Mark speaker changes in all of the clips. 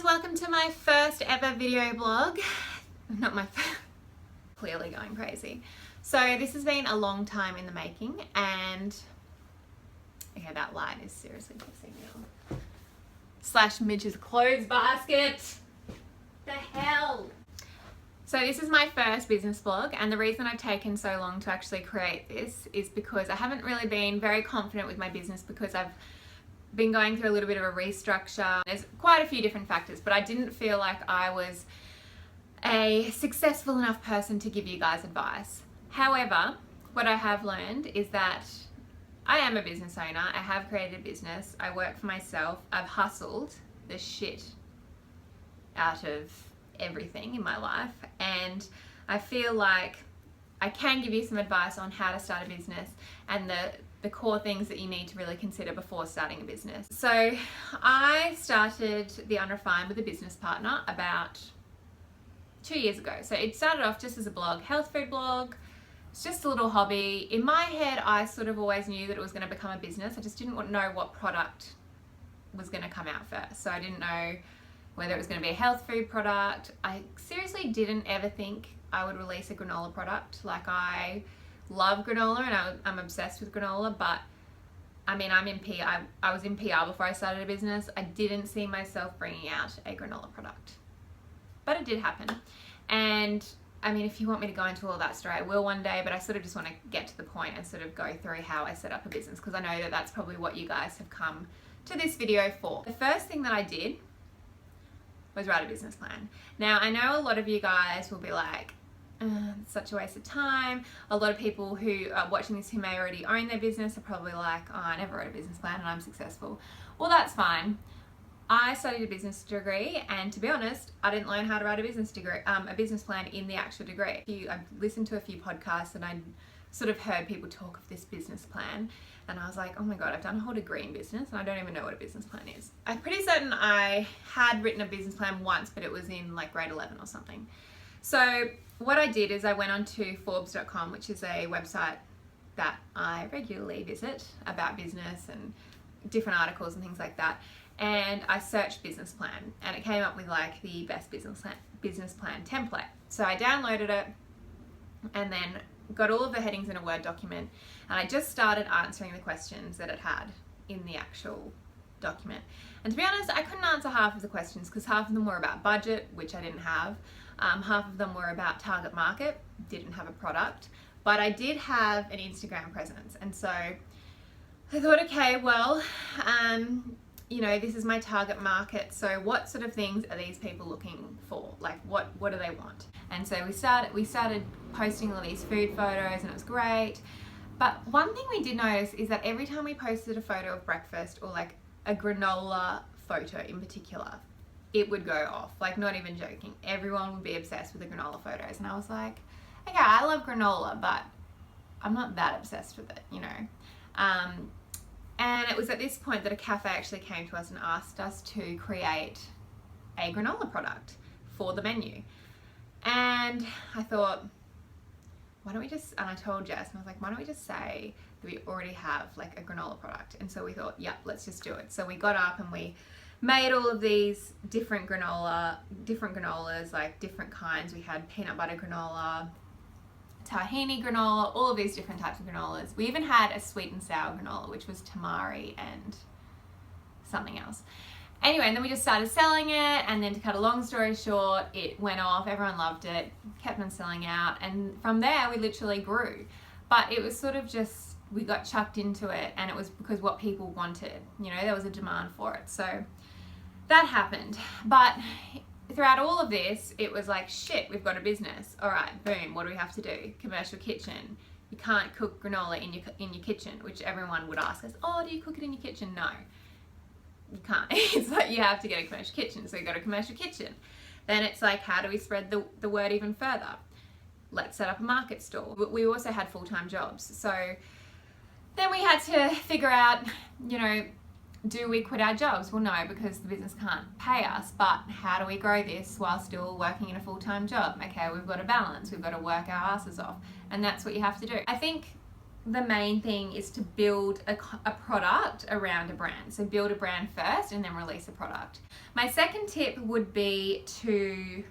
Speaker 1: guys, welcome to my first ever video blog. Not my first, clearly going crazy. So this has been a long time in the making, and okay, that light is seriously pissing me off. Slash Midge's clothes basket. The hell? So this is my first business blog, and the reason I've taken so long to actually create this is because I haven't really been very confident with my business because I've been going through a little bit of a restructure. There's quite a few different factors, but I didn't feel like I was a successful enough person to give you guys advice. However, what I have learned is that I am a business owner. I have created a business. I work for myself. I've hustled the shit out of everything in my life, and I feel like I can give you some advice on how to start a business and the core things that you need to really consider before starting a business. So I started The Unrefined with a business partner about 2 years ago. So it started off just as a blog, health food blog. It's just a little hobby. In my head, I sort of always knew that it was going to become a business. I just didn't know what product was going to come out first. So I didn't know whether it was going to be a health food product. I seriously didn't ever think I would release a granola product. Like, I love granola and I'm obsessed with granola, but I mean, I'm in PR. I was in PR before I started a business. I didn't see myself bringing out a granola product, but it did happen. And I mean, if you want me to go into all that story, I will one day, but I sort of just want to get to the point and sort of go through how I set up a business, because I know that that's probably what you guys have come to this video for. The first thing that I did was write a business plan. Now, I know a lot of you guys will be like, it's such a waste of time. A lot of people who are watching this who may already own their business are probably like, oh, I never wrote a business plan and I'm successful. Well, that's fine. I studied a business degree, and to be honest, I didn't learn how to write a business plan in the actual degree. I've listened to a few podcasts and I sort of heard people talk of this business plan, and I was like, oh my god, I've done a whole degree in business and I don't even know what a business plan is. I'm pretty certain I had written a business plan once, but it was in like grade 11 or something. So what I did is I went on to Forbes.com, which is a website that I regularly visit about business and different articles and things like that. And I searched business plan, and it came up with like the best business plan template. So I downloaded it and then got all of the headings in a Word document, and I just started answering the questions that it had in the actual document. And to be honest, I couldn't answer half of the questions because half of them were about budget, which I didn't have. Half of them were about target market, didn't have a product, but I did have an Instagram presence. And so I thought, okay, well, you know, this is my target market. So what sort of things are these people looking for? Like, what do they want? And so we started posting all these food photos, and it was great. But one thing we did notice is that every time we posted a photo of breakfast, or like a granola photo in particular, it would go off. Like, not even joking. Everyone would be obsessed with the granola photos. And I was like, okay, I love granola, but I'm not that obsessed with it, you know. And it was at this point that a cafe actually came to us and asked us to create a granola product for the menu. And I thought, why don't we just, and I told Jess, and I was like, why don't we just say that we already have like a granola product? And so we thought, yeah, let's just do it. So we got up and we made all of these different granolas, like different kinds. We had peanut butter granola, tahini granola, all of these different types of granolas. We even had a sweet and sour granola, which was tamari and something else. Anyway, and then we just started selling it, and then to cut a long story short, it went off, everyone loved it, kept on selling out, and from there we literally grew. But it was sort of just, we got chucked into it, and it was because what people wanted, you know, there was a demand for it. So that happened. But throughout all of this, it was like, shit, we've got a business. All right, boom, what do we have to do? Commercial kitchen. You can't cook granola in your kitchen, which everyone would ask us, oh, do you cook it in your kitchen? No, you can't. It's like, you have to get a commercial kitchen. So you got a commercial kitchen. Then it's like, how do we spread the word even further? Let's set up a market stall. We also had full-time jobs. So then we had to figure out, you know, do we quit our jobs? Well, no, because the business can't pay us, but how do we grow this while still working in a full-time job? Okay, we've got to balance, we've got to work our asses off, and that's what you have to do. I think the main thing is to build a product around a brand. So build a brand first and then release a product. My second tip would be to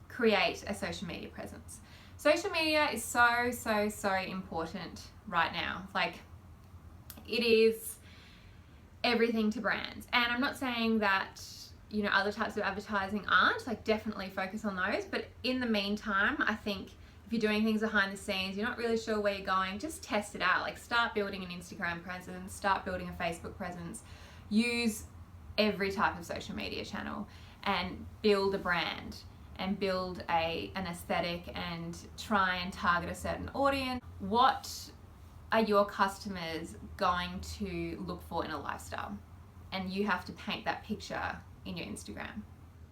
Speaker 1: create a social media presence. Social media is so important right now. Like, it is everything to brands. And I'm not saying that, you know, other types of advertising aren't. Like, definitely focus on those. But in the meantime, I think if you're doing things behind the scenes, you're not really sure where you're going, just test it out. Like, start building an Instagram presence, start building a Facebook presence. Use every type of social media channel and build a brand and build an aesthetic and try and target a certain audience. What are your customers going to look for in a lifestyle? And you have to paint that picture in your Instagram.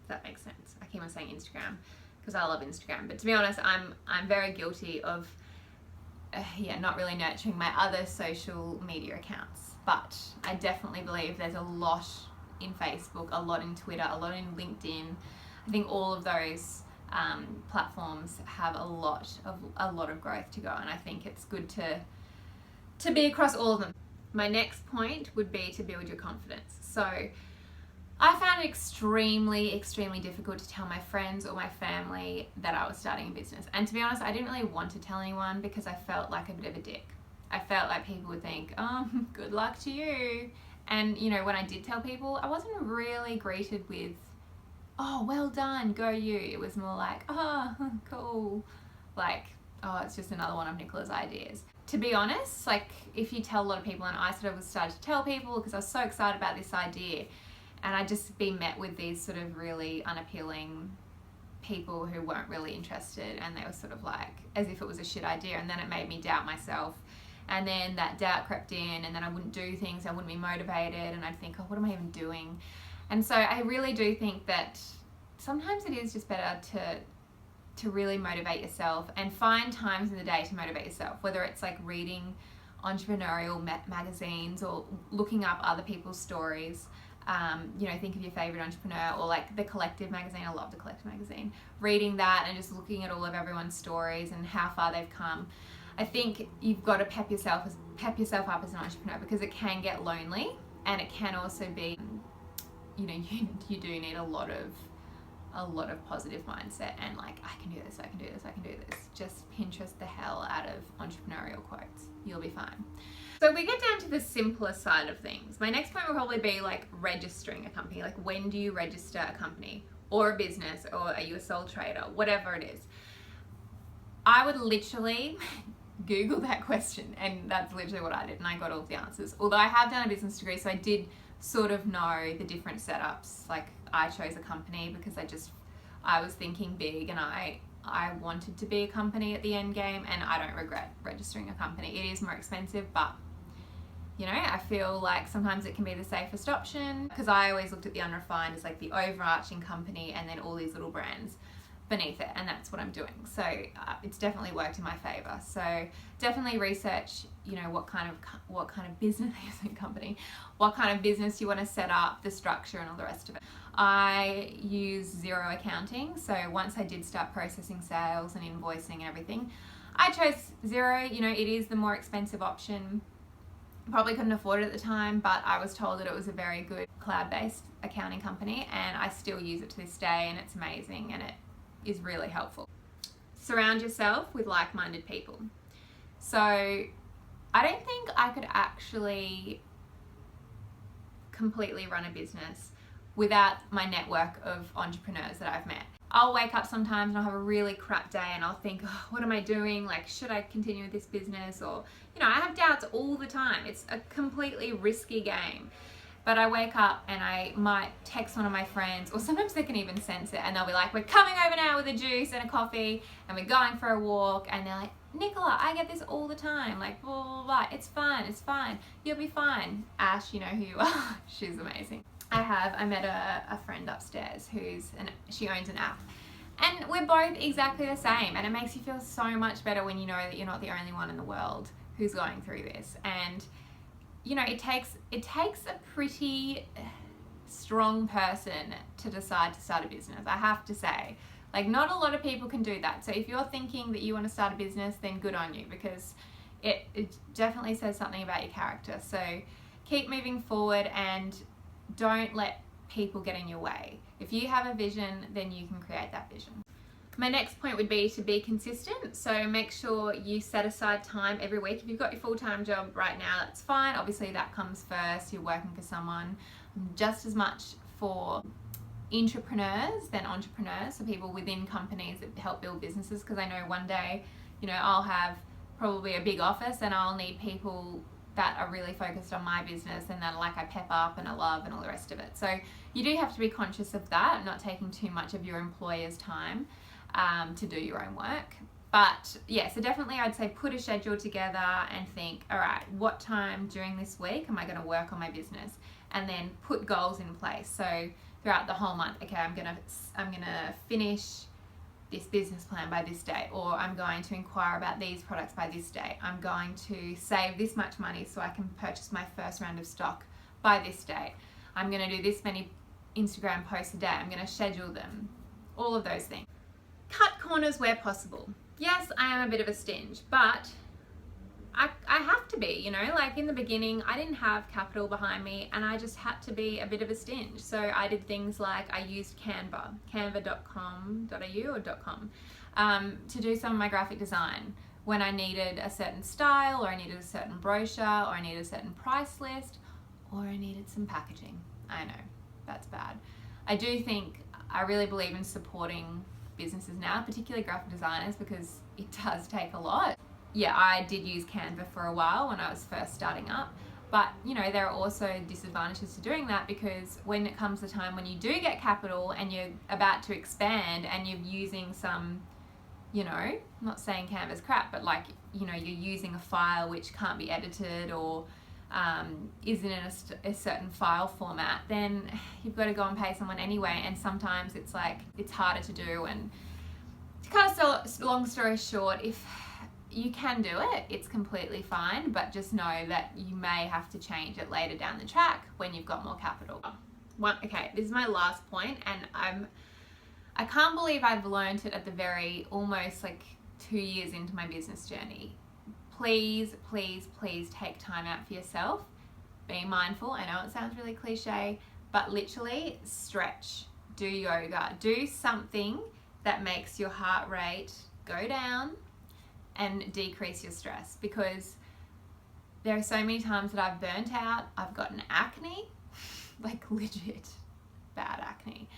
Speaker 1: If that makes sense. I keep on saying Instagram because I love Instagram, but to be honest, I'm very guilty of not really nurturing my other social media accounts. But I definitely believe there's a lot in Facebook, a lot in Twitter, a lot in LinkedIn. I think all of those platforms have a lot of growth to go, and I think it's good to be across all of them. My next point would be to build your confidence. So I found it extremely difficult to tell my friends or my family that I was starting a business. And to be honest, I didn't really want to tell anyone because I felt like a bit of a dick. I felt like people would think, oh, good luck to you. And, you know, when I did tell people, I wasn't really greeted with, oh, well done, go you. It was more like, oh, cool. Like, oh, it's just another one of Nicola's ideas. To be honest, like, if you tell a lot of people, and I sort of started to tell people because I was so excited about this idea, and I'd just be met with these sort of really unappealing people who weren't really interested, and they were sort of like, as if it was a shit idea, and then it made me doubt myself. And then that doubt crept in, and then I wouldn't do things, I wouldn't be motivated, and I'd think, oh, what am I even doing? And so I really do think that sometimes it is just better to really motivate yourself and find times in the day to motivate yourself, whether it's like reading entrepreneurial magazines or looking up other people's stories. You know, think of your favorite entrepreneur, or like the Collective magazine. I love the Collective magazine. Reading that and just looking at all of everyone's stories and how far they've come. I think you've got to pep yourself up as an entrepreneur, because it can get lonely, and it can also be, you know, you do need a lot of positive mindset and like, I can do this, I can do this, I can do this. Just Pinterest the hell out of entrepreneurial quotes. You'll be fine. So we get down to the simpler side of things. My next point will probably be like registering a company. Like, when do you register a company or a business, or are you a sole trader? Whatever it is. I would literally Google that question, and that's literally what I did, and I got all the answers. Although I have done a business degree, so I did sort of know the different setups. Like, I chose a company because I was thinking big, and I wanted to be a company at the end game, and I don't regret registering a company. It is more expensive, but you know, I feel like sometimes it can be the safest option, because I always looked at the unrefined as like the overarching company and then all these little brands beneath it, and that's what I'm doing. So it's definitely worked in my favor. So definitely research, you know, what kind of business company, what kind of business you want to set up, the structure and all the rest of it. I use Xero accounting, so once I did start processing sales and invoicing and everything, I chose Xero. You know, it is the more expensive option. Probably couldn't afford it at the time, but I was told that it was a very good cloud-based accounting company, and I still use it to this day, and it's amazing, and it is really helpful. Surround yourself with like-minded people. So I don't think I could actually completely run a business without my network of entrepreneurs that I've met. I'll wake up sometimes and I'll have a really crap day, and I'll think, oh, what am I doing? Like, should I continue with this business? Or, you know, I have doubts all the time. It's a completely risky game. But I wake up and I might text one of my friends, or sometimes they can even sense it, and they'll be like, we're coming over now with a juice and a coffee, and we're going for a walk, and they're like, Nicola, I get this all the time, like, blah, blah, blah. It's fine, you'll be fine. Ash, you know who you are. She's amazing. I met a friend upstairs she owns an app, and we're both exactly the same, and it makes you feel so much better when you know that you're not the only one in the world who's going through this. And you know, it takes a pretty strong person to decide to start a business, I have to say. Like, not a lot of people can do that. So if you're thinking that you want to start a business, then good on you, because it definitely says something about your character. So keep moving forward and don't let people get in your way. If you have a vision, then you can create that vision. My next point would be to be consistent. So make sure you set aside time every week. If you've got your full-time job right now, that's fine. Obviously that comes first. You're working for someone. Just as much for intrapreneurs than entrepreneurs, so people within companies that help build businesses, because I know one day, you know, I'll have probably a big office and I'll need people that are really focused on my business and that like I pep up and I love and all the rest of it. So you do have to be conscious of that, not taking too much of your employer's time to do your own work. But yeah, so definitely I'd say put a schedule together and think, all right, what time during this week am I going to work on my business? And then put goals in place. So throughout the whole month, okay, I'm gonna finish this business plan by this date, or I'm going to inquire about these products by this date. I'm going to save this much money so I can purchase my first round of stock by this date. I'm gonna do this many Instagram posts a day. I'm gonna schedule them. All of those things. Cut corners where possible. Yes, I am a bit of a stinge, but I have to be, you know, like in the beginning, I didn't have capital behind me and I just had to be a bit of a stinge. So I did things like I used canva.com.au or .com to do some of my graphic design when I needed a certain style, or I needed a certain brochure, or I needed a certain price list, or I needed some packaging. I know, that's bad. I do think, I really believe in supporting businesses now, particularly graphic designers, because it does take a lot. Yeah, I did use Canva for a while when I was first starting up, but you know, there are also disadvantages to doing that, because when it comes to the time when you do get capital and you're about to expand and you're using some, you know, I'm not saying Canva's crap, but like, you know, you're using a file which can't be edited or isn't in a certain file format, then you've got to go and pay someone anyway, and sometimes it's like, it's harder to do. And to cut a long story short, if you can do it, it's completely fine, but just know that you may have to change it later down the track when you've got more capital. Okay, this is my last point, and I can't believe I've learned it at the very, almost like 2 years into my business journey. Please, please, please take time out for yourself. Be mindful. I know it sounds really cliche, but literally stretch, do yoga, do something that makes your heart rate go down and decrease your stress, because there are so many times that I've burnt out, I've gotten acne, like legit bad acne,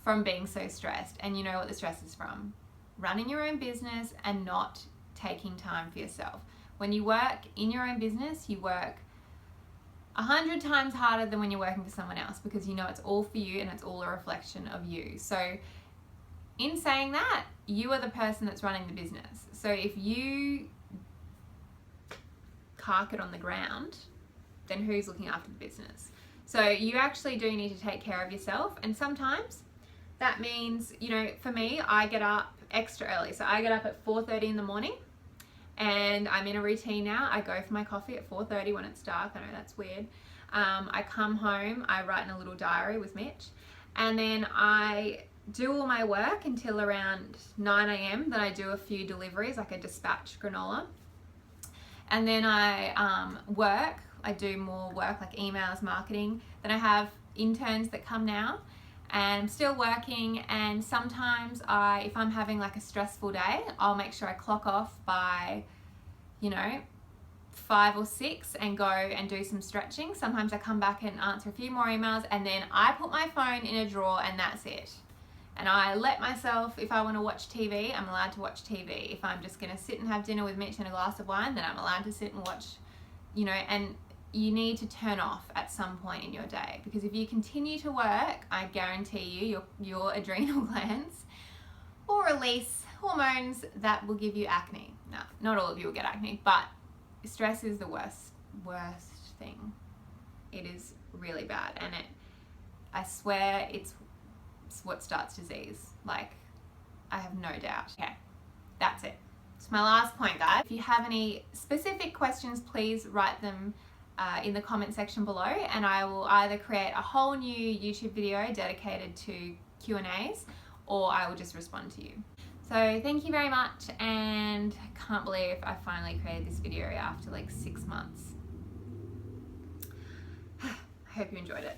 Speaker 1: from being so stressed. And you know what the stress is from? Running your own business and not taking time for yourself. When you work in your own business, you work 100 times harder than when you're working for someone else, because you know it's all for you and it's all a reflection of you. So in saying that, you are the person that's running the business. So if you park it on the ground, then who's looking after the business? So you actually do need to take care of yourself. And sometimes that means, you know, for me, I get up extra early. So I get up at 4:30 in the morning, and I'm in a routine now. I go for my coffee at 4:30 when it's dark. I know that's weird. I come home, I write in a little diary with Mitch, and then I do all my work until around 9 a.m. Then I do a few deliveries, like a dispatch granola. And then I work, I do more work like emails, marketing. Then I have interns that come now, and I'm still working. And sometimes if I'm having like a stressful day, I'll make sure I clock off by, you know, 5 or 6 and go and do some stretching. Sometimes I come back and answer a few more emails, and then I put my phone in a drawer and that's it. And I let myself, if I want to watch TV, I'm allowed to watch TV. If I'm just going to sit and have dinner with Mitch and a glass of wine, then I'm allowed to sit and watch, you know. And you need to turn off at some point in your day, because if you continue to work, I guarantee you, your adrenal glands will release hormones that will give you acne. No, not all of you will get acne, but stress is the worst thing. It is really bad, and I swear it's what starts disease. Like, I have no doubt. Okay, that's it. It's my last point, guys. If you have any specific questions, please write them in the comment section below, and I will either create a whole new YouTube video dedicated to Q&As, or I will just respond to you. So So thank you very much, and I can't believe I finally created this video after like 6 months. I hope you enjoyed it.